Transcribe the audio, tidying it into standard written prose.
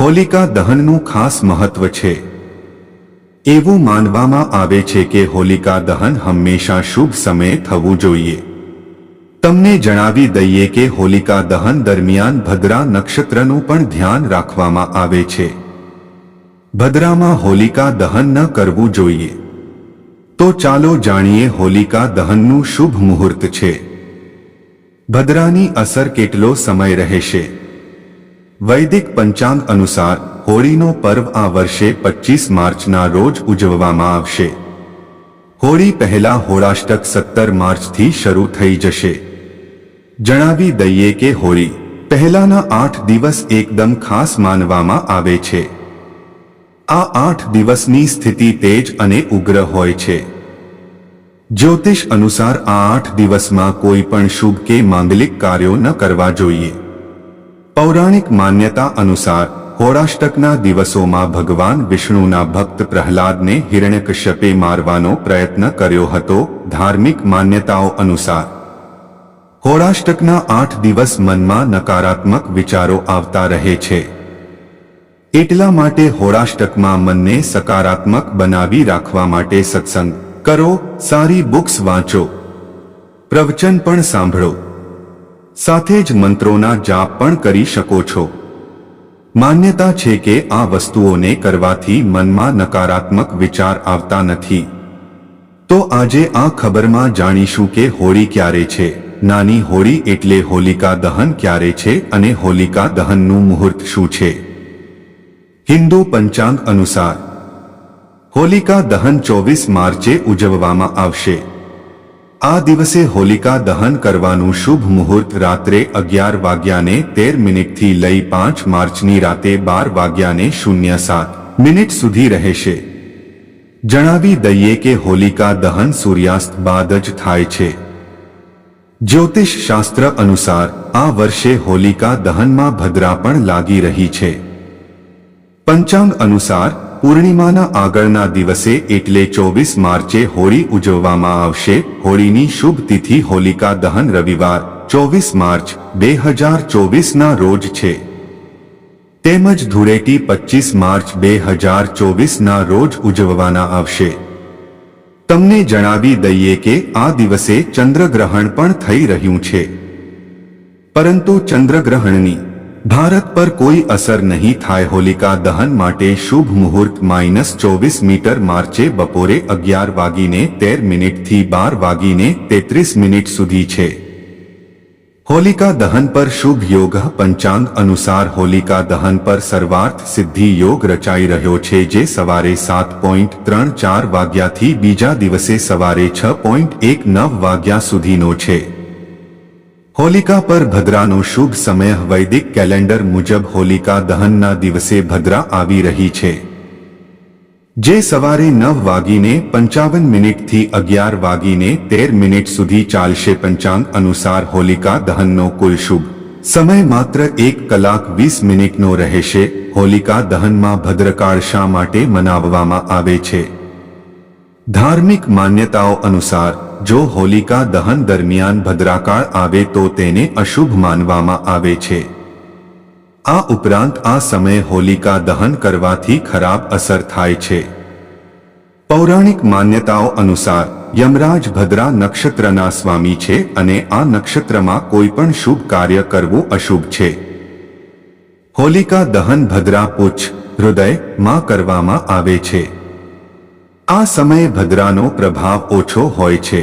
હોલિકા દહનનું ખાસ મહત્વ છે। એવું માનવામાં આવે છે કે હોલિકા દહન હંમેશા શુભ સમયે થવું જોઈએ। તમને જણાવી દઈએ કે હોલિકા દહન દરમિયાન ભદ્રા નક્ષત્રનું પણ ધ્યાન રાખવામાં આવે છે। ભદ્રામાં હોલિકા દહન ન કરવું જોઈએ। તો ચાલો જાણીએ હોલિકા દહનનું શુભ મુહૂર્ત છે। ભદ્રાની અસર કેટલો સમય રહેશે? વૈદિક પંચાંગ અનુસાર હોળીનો પર્વ આ વર્ષે 25 માર્ચના રોજ ઉજવવામાં આવશે। હોળી પહેલા હોળાષ્ટક 17 માર્ચથી શરૂ થઈ જશે। જણાવી દઈએ કે હોળી પહેલાના 8 દિવસ એકદમ ખાસ માનવામાં આવે છે। આ 8 દિવસની સ્થિતિ તેજ અને ઉગ્ર હોય છે। જ્યોતિષ અનુસાર આ 8 દિવસમાં કોઈ પણ શુભ કે માંગલિક કાર્યો ન કરવા જોઈએ। પૌરાણિક માન્યતા અનુસાર હોળાષ્ટકના દિવસોમાં ભગવાન વિષ્ણુના ભક્ત પ્રહલાદને હિરણ્યકશ્યપે મારવાનો પ્રયત્ન કર્યો હતો। ધાર્મિક માન્યતાઓ અનુસાર હોળાષ્ટકના 8 દિવસ મનમાં નકારાત્મક વિચારો આવતા રહે છે। એટલા માટે હોળાષ્ટકમાં મનને સકારાત્મક બનાવી રાખવા માટે સત્સંગ કરો, સારી બુક્સ વાંચો, પ્રવચન પણ સાંભળો, સાથે જ મંત્રોના જાપ પણ કરી શકો છો। માન્યતા છે કે આ વસ્તુઓને કરવાથી મનમાં નકારાત્મક વિચાર આવતા નથી। તો આજે આ ખબરમાં જાણીશું કે હોળી ક્યારે છે, નાની હોળી એટલે હોલિકા દહન ક્યારે છે અને હોલિકા દહનનું મુહૂર્ત શું છે। હિન્દુ પંચાંગ અનુસાર હોલિકા દહન 24 માર્ચે ઉજવવામાં આવશે। આ દિવસે હોલિકા દહન કરવાનું શુભ મુહૂર્ત રાત્રે 11 વાગ્યાને 13 મિનિટથી લઈ 5 માર્ચની રાતે 12 વાગ્યાને 07 મિનિટ સુધી રહેશે। જણાવી દઈએ કે હોલિકા દહન સૂર્યાસ્ત બાદ જ થાય છે। જ્યોતિષ શાસ્ત્ર અનુસાર આ વર્ષે હોલિકા દહનમાં ભદ્રા પણ લાગી રહી છે। પંચાંગ અનુસાર પૂર્ણિમાના આગળના દિવસે એટલે 24 માર્ચે હોળી ઉજવવામાં આવશે। હોળીની શુભ તિથિ હોલિકા દહન રવિવાર 24 માર્ચ 2024ના રોજ છે। તેમજ ધૂળેટી 25 માર્ચ 2024ના રોજ ઉજવવાના આવશે। તમને જણાવી દઈએ કે આ દિવસે ચંદ્રગ્રહણ પણ થઈ રહ્યું છે, પરંતુ ચંદ્રગ્રહણની ભારત પર કોઈ અસર નહીં થાય। હોલિકા દહન માટે શુભ મુહૂર્ત -24 માર્ચે બપોરે 11:13 થી 12:33 સુધી છે। હોલિકા દહન પર શુભ યોગ પંચાંગ અનુસાર હોલિકા દહન પર સર્વાર્થ સિદ્ધિ યોગ રચાઈ રહ્યો છે, જે સવારે 7:34 વાગ્યાથી બીજા દિવસે સવારે 6:19 વાગ્યા સુધીનો છે। હોલિકા પર ભદ્રાનો શુભ સમય વૈદિક કેલેન્ડર મુજબ હોલિકા દહનના દિવસે ભદ્રા આવી રહી છે, જે સવારે 9:55 થી 11:13 સુધી ચાલશે। પંચાંગ અનુસાર હોલિકા દહનનો કુલ શુભ સમય માત્ર 1 કલાક 20 મિનિટનો રહેશે। હોલિકા દહનમાં ભદ્રકાળ શા માટે મનાવવામાં આવે છે? ધાર્મિક માન્યતાઓ અનુસાર જો હોલિકા દહન દરમિયાન ભદ્રાકાળ આવે તો તેને અશુભ માનવામાં આવે છે। આ ઉપરાંત આ સમયે હોલિકા દહન કરવાથી ખરાબ અસર થાય છે। પૌરાણિક માન્યતાઓ અનુસાર યમરાજ ભદ્રા નક્ષત્રના સ્વામી છે અને આ નક્ષત્રમાં કોઈ પણ શુભ કાર્ય કરવું અશુભ છે। હોલિકા દહન ભદ્રા પુચ્છ હૃદયમાં કરવામાં આવે છે। આ સમયે ભદ્રાનો પ્રભાવ ઓછો હોય છે।